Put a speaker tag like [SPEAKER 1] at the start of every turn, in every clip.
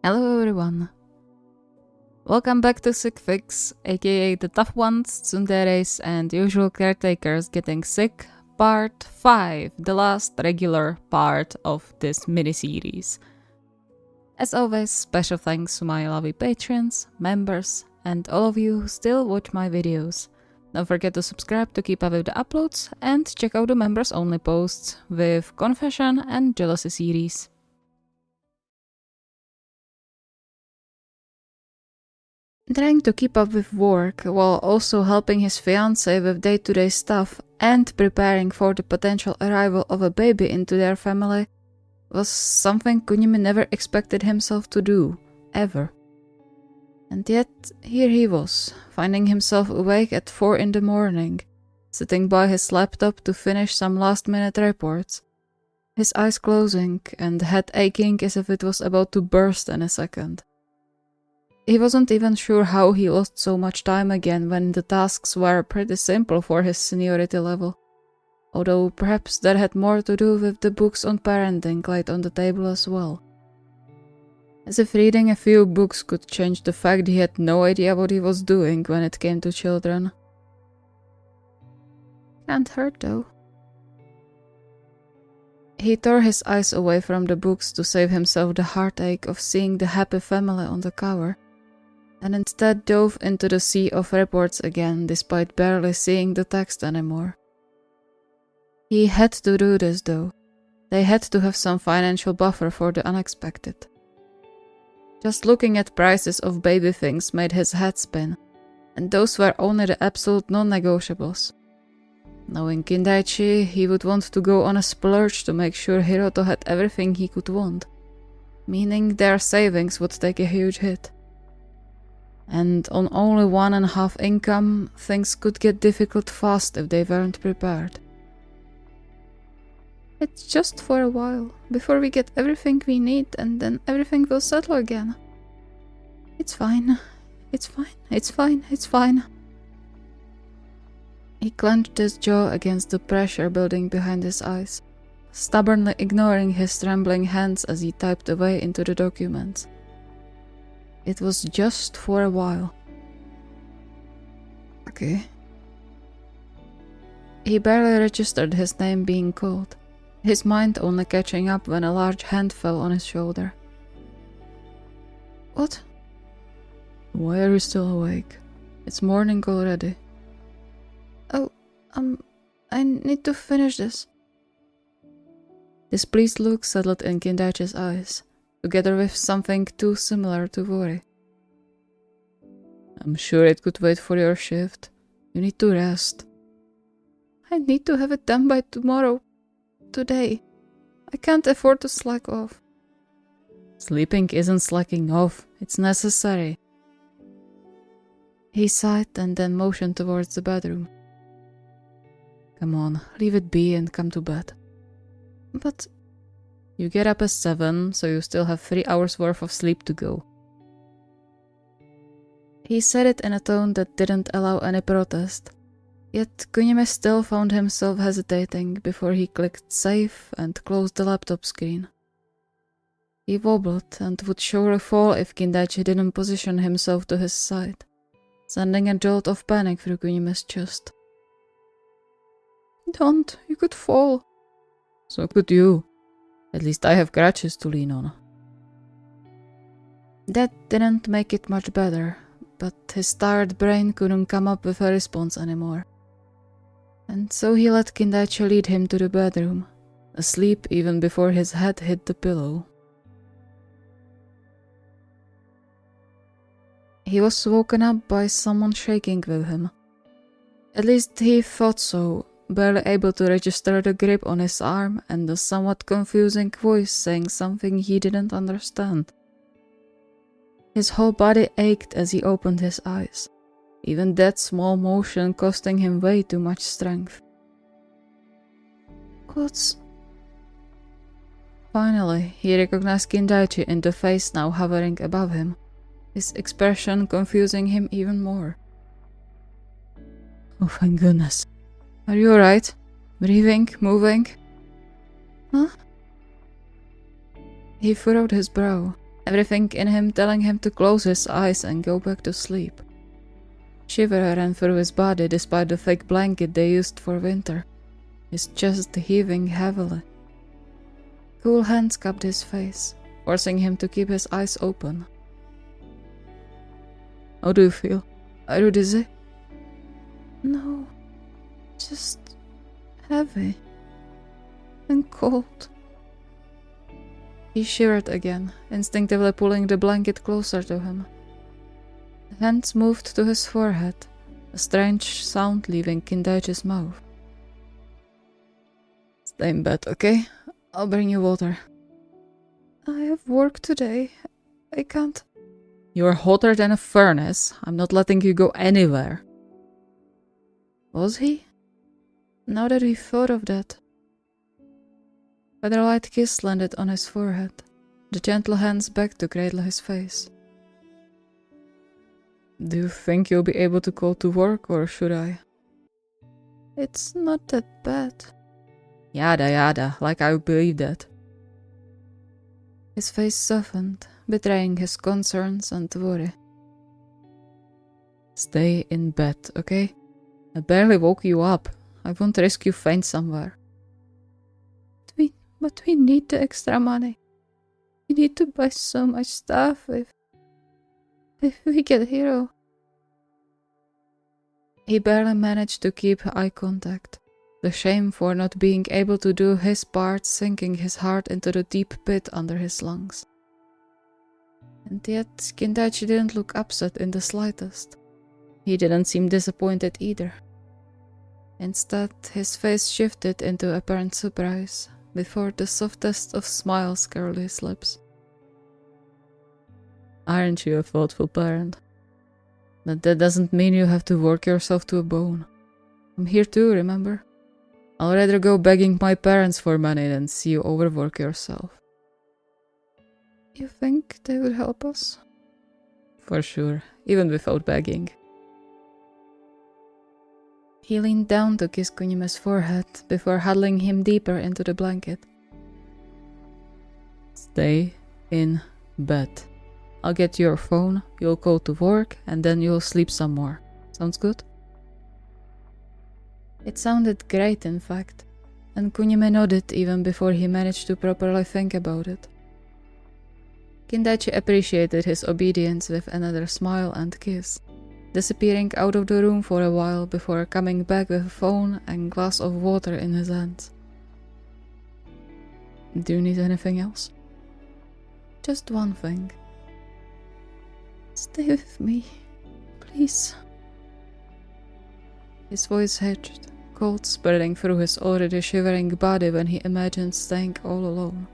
[SPEAKER 1] Hello everyone. Welcome back to Sick Fix, aka the tough ones, Tsunderes, and usual caretakers getting sick, part 5, the last regular part of this mini-series. As always, special thanks to my lovely patrons, members, and all of you who still watch my videos. Don't forget to subscribe to keep up with the uploads, and check out the members only posts with Confession and Jealousy series. Trying to keep up with work while also helping his fiancée with day-to-day stuff and preparing for the potential arrival of a baby into their family was something Kunimi never expected himself to do, ever. And yet, here he was, finding himself awake at 4 in the morning, sitting by his laptop to finish some last-minute reports, his eyes closing and head aching as if it was about to burst in a second. He wasn't even sure how he lost so much time again when the tasks were pretty simple for his seniority level, although perhaps that had more to do with the books on parenting laid on the table as well. As if reading a few books could change the fact he had no idea what he was doing when it came to children. Can't hurt though. He tore his eyes away from the books to save himself the heartache of seeing the happy family on the cover, and instead dove into the sea of reports again despite barely seeing the text anymore. He had to do this though. They had to have some financial buffer for the unexpected. Just looking at prices of baby things made his head spin, and those were only the absolute non-negotiables. Knowing Kindaichi, he would want to go on a splurge to make sure Hiroto had everything he could want, meaning their savings would take a huge hit. And on only 1.5 income, things could get difficult fast if they weren't prepared. It's just for a while, before we get everything we need and then everything will settle again. It's fine, it's fine, it's fine, it's fine. He clenched his jaw against the pressure building behind his eyes, stubbornly ignoring his trembling hands as he typed away into the documents. It was just for a while. Okay. He barely registered his name being called, his mind only catching up when a large hand fell on his shoulder. What? Why are you still awake? It's morning already. Oh, I need to finish this. Displeased look settled in Kindaichi's eyes, together with something too similar to worry. I'm sure it could wait for your shift. You need to rest. I need to have it done by tomorrow. Today. I can't afford to slack off. Sleeping isn't slacking off. It's necessary. He sighed and then motioned towards the bedroom. Come on, leave it be and come to bed. But you get up at 7, so you still have 3 hours worth of sleep to go. He said it in a tone that didn't allow any protest, yet Kunimi still found himself hesitating before he clicked save and closed the laptop screen. He wobbled and would surely fall if Kindaichi didn't position himself to his side, sending a jolt of panic through Kunimi's chest. Don't, you could fall. So could you. At least I have crutches to lean on. That didn't make it much better, but his tired brain couldn't come up with a response anymore. And so he let Kindaichi lead him to the bedroom, asleep even before his head hit the pillow. He was woken up by someone shaking with him. At least he thought so, barely able to register the grip on his arm and the somewhat confusing voice saying something he didn't understand. His whole body ached as he opened his eyes, even that small motion costing him way too much strength. What's... Finally, he recognized Kindaichi in the face now hovering above him, his expression confusing him even more. Oh, thank goodness. Are you alright? Breathing? Moving? Huh? He furrowed his brow, everything in him telling him to close his eyes and go back to sleep. Shiver ran through his body despite the thick blanket they used for winter, his chest heaving heavily. Cool hands cupped his face, forcing him to keep his eyes open. How do you feel? Are you dizzy? No, just heavy and cold. He shivered again, instinctively pulling the blanket closer to him. The hands moved to his forehead, a strange sound leaving Kindaichi's mouth. Stay in bed, okay? I'll bring you water. I have work today. I can't. You're hotter than a furnace. I'm not letting you go anywhere. Was he? Now that he thought of that. A light kiss landed on his forehead, the gentle hands back to cradle his face. Do you think you'll be able to go to work, or should I? It's not that bad. Yada yada, like I believe that. His face softened, betraying his concerns and worry. Stay in bed, okay? I barely woke you up. I won't risk you faint somewhere. But we need the extra money. We need to buy so much stuff if we get hero. He barely managed to keep eye contact, the shame for not being able to do his part sinking his heart into the deep pit under his lungs. And yet Kindaichi didn't look upset in the slightest. He didn't seem disappointed either. Instead, his face shifted into apparent surprise before the softest of smiles curled his lips. Aren't you a thoughtful parent? But that doesn't mean you have to work yourself to a bone. I'm here too, remember? I'll rather go begging my parents for money than see you overwork yourself. You think they would help us? For sure, even without begging. He leaned down to kiss Kunime's forehead before huddling him deeper into the blanket. Stay in bed. I'll get your phone, you'll go to work, and then you'll sleep some more. Sounds good? It sounded great, in fact, and Kunime nodded even before he managed to properly think about it. Kindaichi appreciated his obedience with another smile and kiss, disappearing out of the room for a while before coming back with a phone and glass of water in his hands. Do you need anything else? Just one thing. Stay with me, please. His voice hedged, cold spreading through his already shivering body when he imagined staying all alone.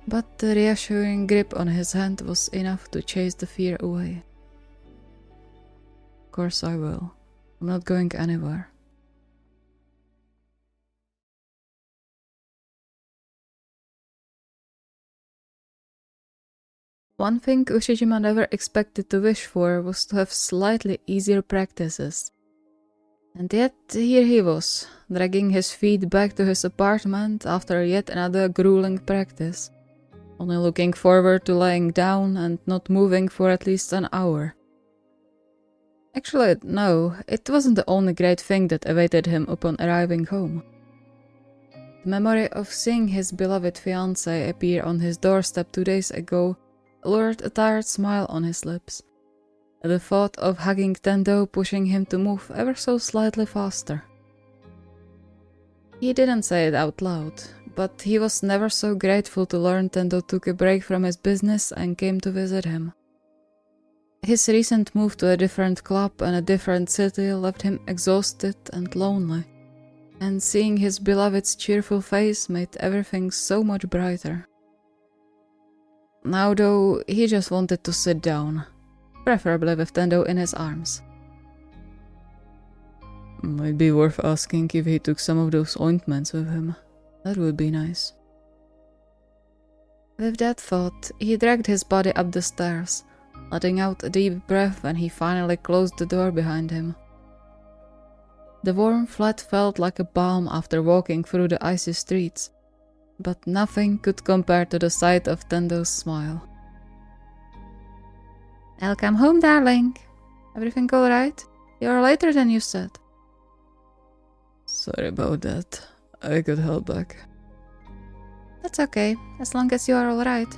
[SPEAKER 1] But the reassuring grip on his hand was enough to chase the fear away. Of course I will. I'm not going anywhere. One thing Ushijima never expected to wish for was to have slightly easier practices. And yet here he was, dragging his feet back to his apartment after yet another grueling practice, only looking forward to lying down and not moving for at least an hour. Actually, no, it wasn't the only great thing that awaited him upon arriving home. The memory of seeing his beloved fiancée appear on his doorstep 2 days ago lured a tired smile on his lips. The thought of hugging Tendo pushing him to move ever so slightly faster. He didn't say it out loud, but he was never so grateful to learn Tendo took a break from his business and came to visit him. His recent move to a different club and a different city left him exhausted and lonely, and seeing his beloved's cheerful face made everything so much brighter. Now though, he just wanted to sit down, preferably with Tendo in his arms. Might be worth asking if he took some of those ointments with him. That would be nice. With that thought, he dragged his body up the stairs, letting out a deep breath when he finally closed the door behind him. The warm flat felt like a balm after walking through the icy streets, but nothing could compare to the sight of Tendo's smile. Welcome home, darling. Everything alright? You're later than you said.
[SPEAKER 2] Sorry about that. I got held back.
[SPEAKER 1] That's okay, as long as you are alright.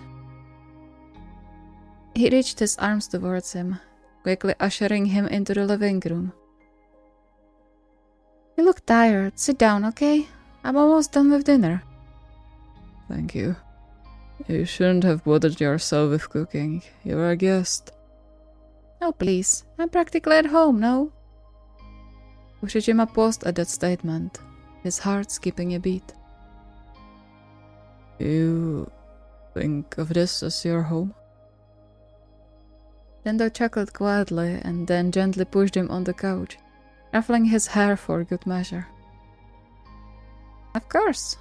[SPEAKER 1] He reached his arms towards him, quickly ushering him into the living room. You look tired. Sit down, okay? I'm almost done with dinner.
[SPEAKER 2] Thank you. You shouldn't have bothered yourself with cooking. You're a guest.
[SPEAKER 1] Oh, please. I'm practically at home, no? Ushijima paused at that statement, his heart skipping a beat.
[SPEAKER 2] You think of this as your home?
[SPEAKER 1] Tendo chuckled quietly and then gently pushed him on the couch, ruffling his hair for good measure. Of course.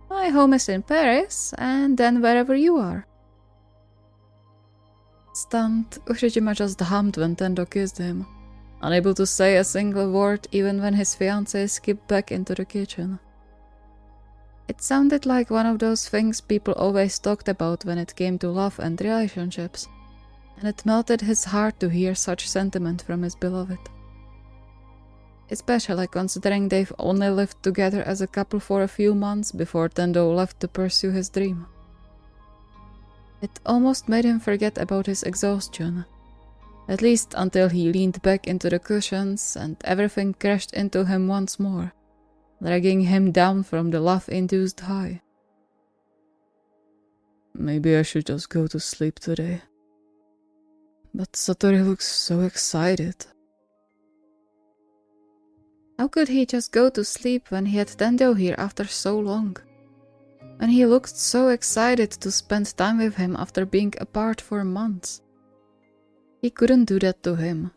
[SPEAKER 1] My home is in Paris, and then wherever you are. Stunned, Ushijima just hummed when Tendo kissed him, unable to say a single word even when his fiancée skipped back into the kitchen. It sounded like one of those things people always talked about when it came to love and relationships, and it melted his heart to hear such sentiment from his beloved. Especially considering they've only lived together as a couple for a few months before Tendo left to pursue his dream. It almost made him forget about his exhaustion, at least until he leaned back into the cushions and everything crashed into him once more, dragging him down from the love-induced high.
[SPEAKER 2] Maybe I should just go to sleep today. But Satori looks so excited.
[SPEAKER 1] How could he just go to sleep when he had Tendo here after so long? When he looked so excited to spend time with him after being apart for months? He couldn't do that to him.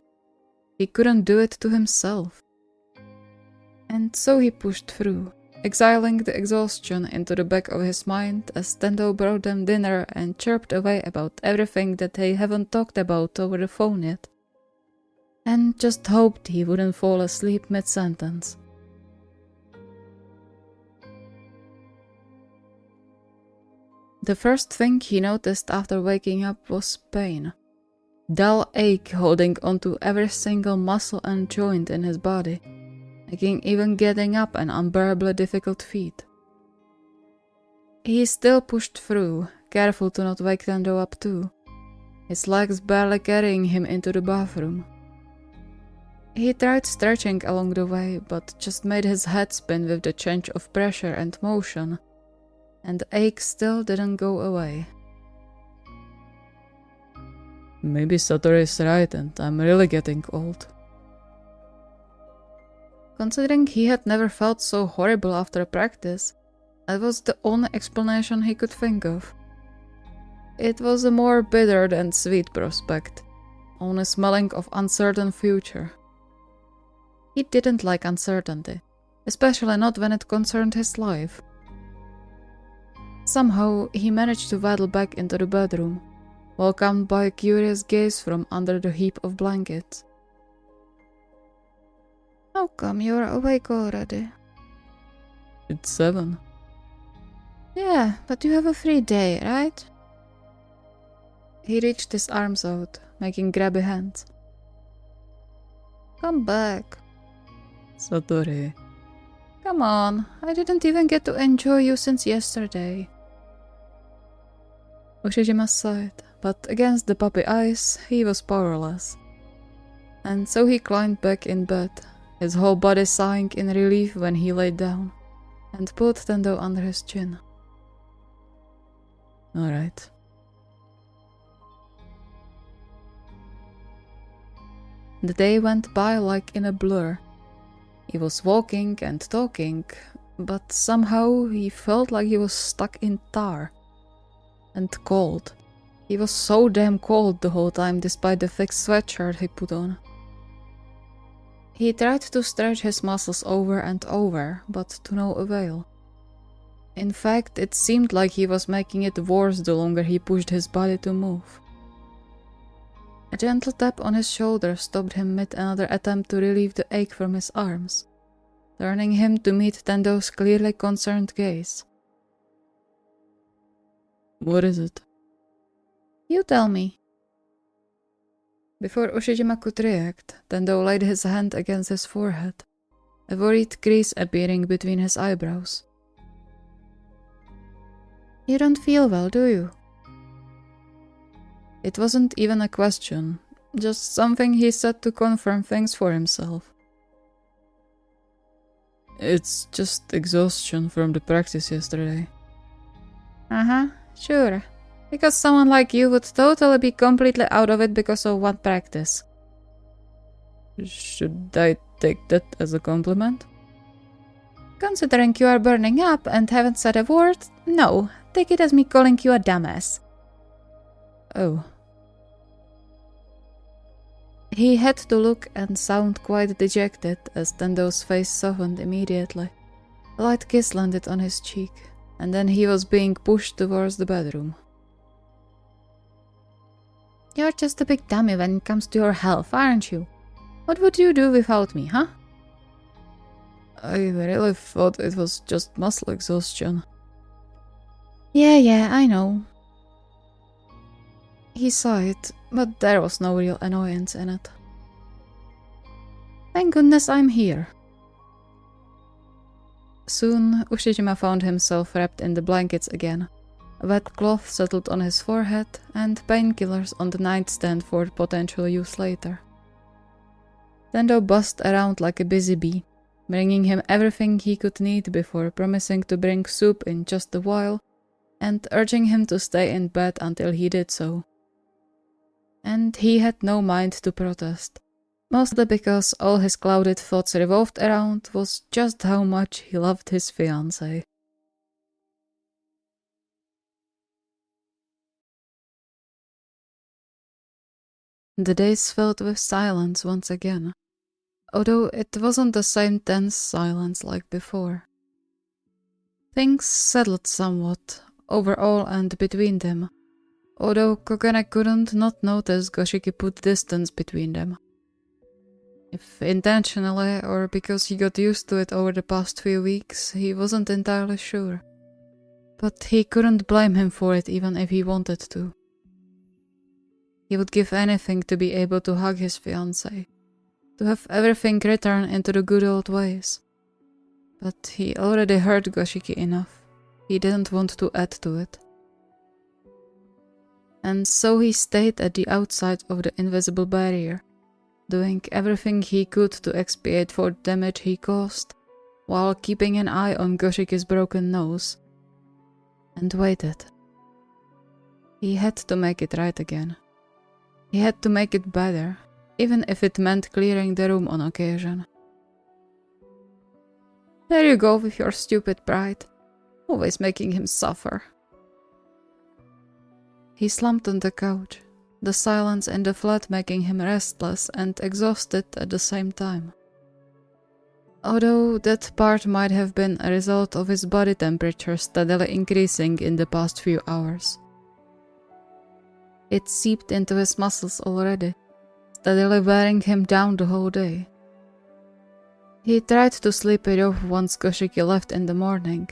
[SPEAKER 1] He couldn't do it to himself. And so he pushed through, exiling the exhaustion into the back of his mind as Tendo brought them dinner and chirped away about everything that they haven't talked about over the phone yet. And just hoped he wouldn't fall asleep mid-sentence. The first thing he noticed after waking up was pain. Dull ache holding onto every single muscle and joint in his body, making even getting up an unbearably difficult feat. He still pushed through, careful to not wake Tendo up too, his legs barely carrying him into the bathroom. He tried stretching along the way, but just made his head spin with the change of pressure and motion, and the ache still didn't go away.
[SPEAKER 2] Maybe Satori is right and I'm really getting old.
[SPEAKER 1] Considering he had never felt so horrible after practice, that was the only explanation he could think of. It was a more bitter than sweet prospect, only smelling of uncertain future. He didn't like uncertainty, especially not when it concerned his life. Somehow, he managed to waddle back into the bedroom, welcomed by a curious gaze from under the heap of blankets. How come you're awake already?
[SPEAKER 2] It's 7.
[SPEAKER 1] Yeah, but you have a free day, right? He reached his arms out, making grabby hands. Come back.
[SPEAKER 2] Satori.
[SPEAKER 1] Come on, I didn't even get to enjoy you since yesterday. Ushijima sighed, but against the puppy eyes, he was powerless. And so he climbed back in bed, his whole body sighing in relief when he lay down, and pulled Tendo under his chin.
[SPEAKER 2] Alright.
[SPEAKER 1] The day went by like in a blur. He was walking and talking, but somehow he felt like he was stuck in tar. And cold. He was so damn cold the whole time despite the thick sweatshirt he put on. He tried to stretch his muscles over and over, but to no avail. In fact, it seemed like he was making it worse the longer he pushed his body to move. A gentle tap on his shoulder stopped him mid another attempt to relieve the ache from his arms, turning him to meet Tendo's clearly concerned gaze.
[SPEAKER 2] What is it?
[SPEAKER 1] You tell me. Before Ushijima could react, Tendo laid his hand against his forehead, a worried crease appearing between his eyebrows. You don't feel well, do you? It wasn't even a question, just something he said to confirm things for himself.
[SPEAKER 2] It's just exhaustion from the practice yesterday.
[SPEAKER 1] Sure. Because someone like you would totally be completely out of it because of one practice.
[SPEAKER 2] Should I take that as a compliment?
[SPEAKER 1] Considering you are burning up and haven't said a word, no. Take it as me calling you a dumbass.
[SPEAKER 2] Oh.
[SPEAKER 1] He had to look and sound quite dejected as Tendo's face softened immediately. A light kiss landed on his cheek, and then he was being pushed towards the bedroom. You're just a big dummy when it comes to your health, aren't you? What would you do without me, huh?
[SPEAKER 2] I really thought it was just muscle exhaustion.
[SPEAKER 1] Yeah, I know. He sighed, but there was no real annoyance in it. Thank goodness I'm here. Soon, Ushijima found himself wrapped in the blankets again. A wet cloth settled on his forehead, and painkillers on the nightstand for potential use later. Tendo buzzed around like a busy bee, bringing him everything he could need before promising to bring soup in just a while, and urging him to stay in bed until he did so. And he had no mind to protest, mostly because all his clouded thoughts revolved around was just how much he loved his fiancée. The days filled with silence once again, although it wasn't the same tense silence like before. Things settled somewhat, overall and between them, although Kogane couldn't not notice Goshiki put distance between them. If intentionally or because he got used to it over the past few weeks, he wasn't entirely sure. But he couldn't blame him for it even if he wanted to. He would give anything to be able to hug his fiancée, to have everything return into the good old ways. But he already hurt Goshiki enough. He didn't want to add to it. And so he stayed at the outside of the invisible barrier, doing everything he could to expiate for the damage he caused, while keeping an eye on Goshiki's broken nose. And waited. He had to make it right again. He had to make it better, even if it meant clearing the room on occasion. There you go with your stupid pride, always making him suffer. He slumped on the couch, the silence in the flat making him restless and exhausted at the same time. Although that part might have been a result of his body temperature steadily increasing in the past few hours. It seeped into his muscles already, steadily wearing him down the whole day. He tried to sleep it off once Goshiki left in the morning,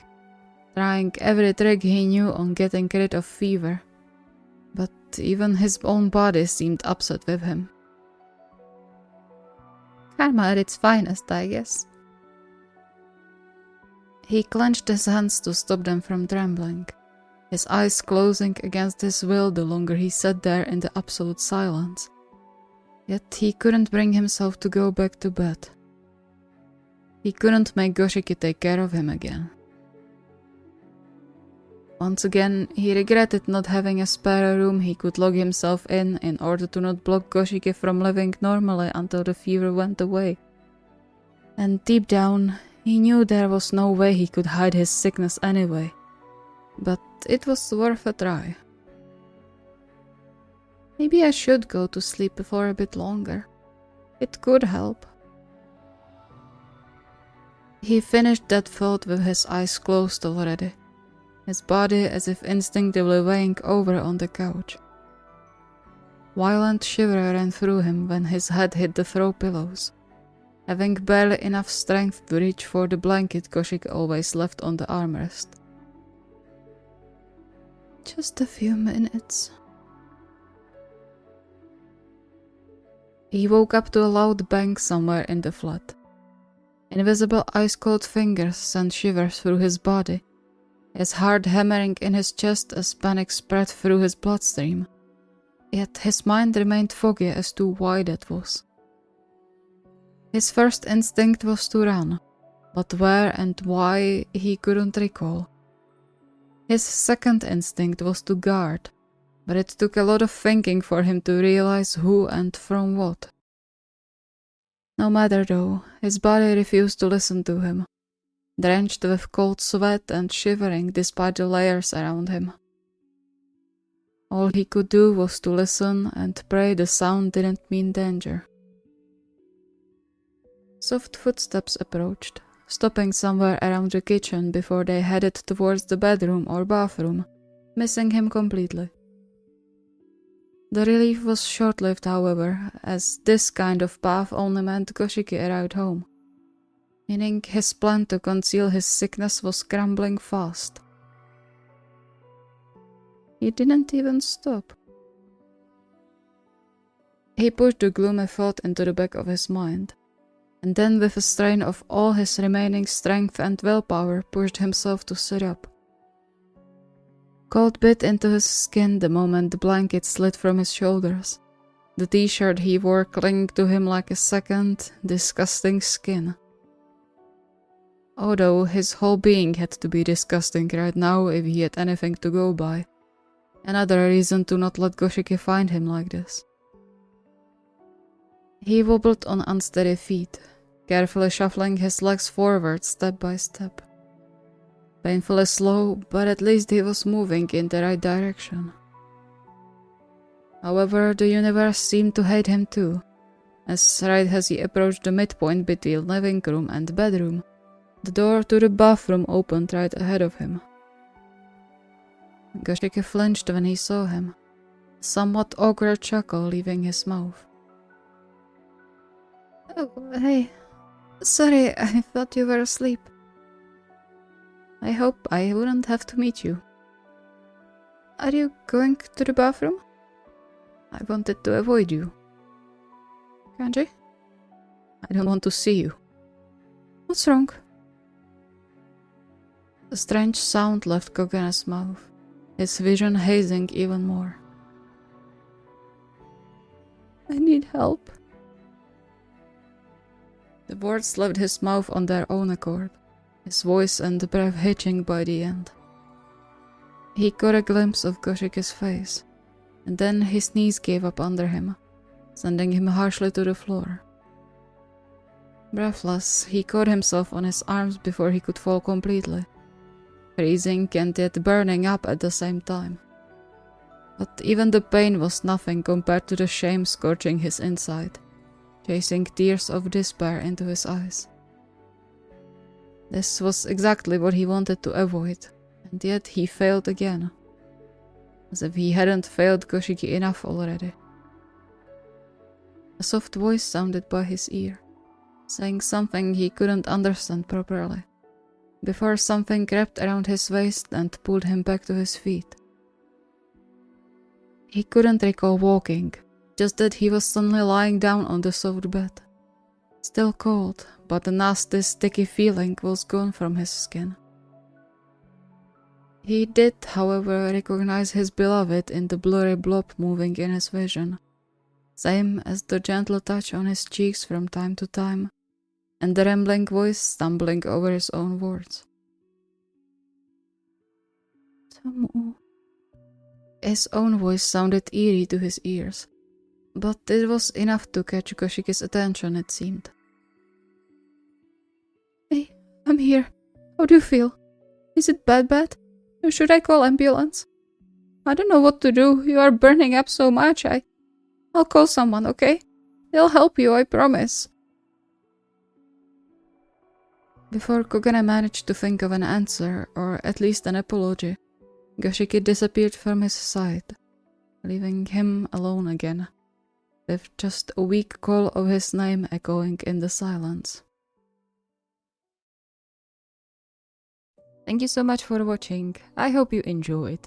[SPEAKER 1] trying every trick he knew on getting rid of fever, but even his own body seemed upset with him. Karma at its finest, I guess. He clenched his hands to stop them from trembling, his eyes closing against his will the longer he sat there in the absolute silence. Yet he couldn't bring himself to go back to bed. He couldn't make Goshiki take care of him again. Once again, he regretted not having a spare room he could lock himself in order to not block Goshiki from living normally until the fever went away. And deep down, he knew there was no way he could hide his sickness anyway. But it was worth a try. Maybe I should go to sleep for a bit longer. It could help. He finished that thought with his eyes closed already, his body as if instinctively weighing over on the couch. Violent shiver ran through him when his head hit the throw pillows, having barely enough strength to reach for the blanket Goshiki always left on the armrest. Just a few minutes. He woke up to a loud bang somewhere in the flat. Invisible ice-cold fingers sent shivers through his body, his heart hammering in his chest as panic spread through his bloodstream. Yet his mind remained foggy as to why that was. His first instinct was to run, but where and why he couldn't recall. His second instinct was to guard, but it took a lot of thinking for him to realize who and from what. No matter though, his body refused to listen to him, drenched with cold sweat and shivering despite the layers around him. All he could do was to listen and pray the sound didn't mean danger. Soft footsteps approached, stopping somewhere around the kitchen before they headed towards the bedroom or bathroom, missing him completely. The relief was short-lived, however, as this kind of bath only meant Goshiki arrived home, meaning his plan to conceal his sickness was crumbling fast. He didn't even stop. He pushed the gloomy thought into the back of his mind, and then with a strain of all his remaining strength and willpower pushed himself to sit up. Cold bit into his skin the moment the blanket slid from his shoulders, the t-shirt he wore clinging to him like a second, disgusting skin. Although his whole being had to be disgusting right now if he had anything to go by. Another reason to not let Goshiki find him like this. He wobbled on unsteady feet, carefully shuffling his legs forward step by step. Painfully slow, but at least he was moving in the right direction. However, the universe seemed to hate him too, as right as he approached the midpoint between living room and bedroom, the door to the bathroom opened right ahead of him. Goshiki flinched when he saw him, a somewhat awkward chuckle leaving his mouth. Oh, hey. Sorry, I thought you were asleep. I hope I wouldn't have to meet you. Are you going to the bathroom? I wanted to avoid you. Kanji? I don't want to see you. What's wrong? A strange sound left Kogane's mouth, his vision hazing even more. I need help. The words left his mouth on their own accord, his voice and breath hitching by the end. He caught a glimpse of Goshiki's face, and then his knees gave up under him, sending him harshly to the floor. Breathless, he caught himself on his arms before he could fall completely, freezing and yet burning up at the same time. But even the pain was nothing compared to the shame scorching his inside, chasing tears of despair into his eyes. This was exactly what he wanted to avoid, and yet he failed again. As if he hadn't failed Goshiki enough already. A soft voice sounded by his ear, saying something he couldn't understand properly, before something wrapped around his waist and pulled him back to his feet. He couldn't recall walking, just that he was suddenly lying down on the soft bed. Still cold, but the nasty, sticky feeling was gone from his skin. He did, however, recognize his beloved in the blurry blob moving in his vision, same as the gentle touch on his cheeks from time to time, and the rambling voice stumbling over his own words. Tomo. His own voice sounded eerie to his ears, but it was enough to catch Goshiki's attention, it seemed. Hey, I'm here. How do you feel? Is it bad? Or should I call ambulance? I don't know what to do. You are burning up so much. I'll call someone, okay? They'll help you, I promise. Before Kogane managed to think of an answer, or at least an apology, Goshiki disappeared from his side, leaving him alone again, with just a weak call of his name echoing in the silence. Thank you so much for watching. I hope you enjoyed.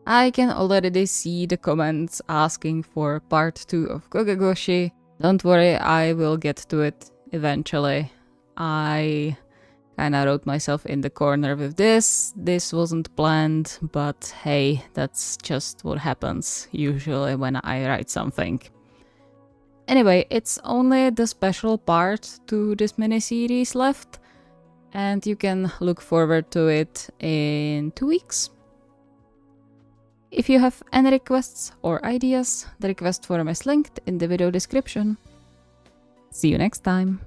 [SPEAKER 1] I can already see the comments asking for part 2 of KogaGoshi, Don't worry, I will get to it eventually. I kinda wrote myself in the corner with this. This wasn't planned, but hey, that's just what happens usually when I write something. Anyway, it's only the special part to this mini-series left, and you can look forward to it in 2 weeks. If you have any requests or ideas, the request forum is linked in the video description. See you next time!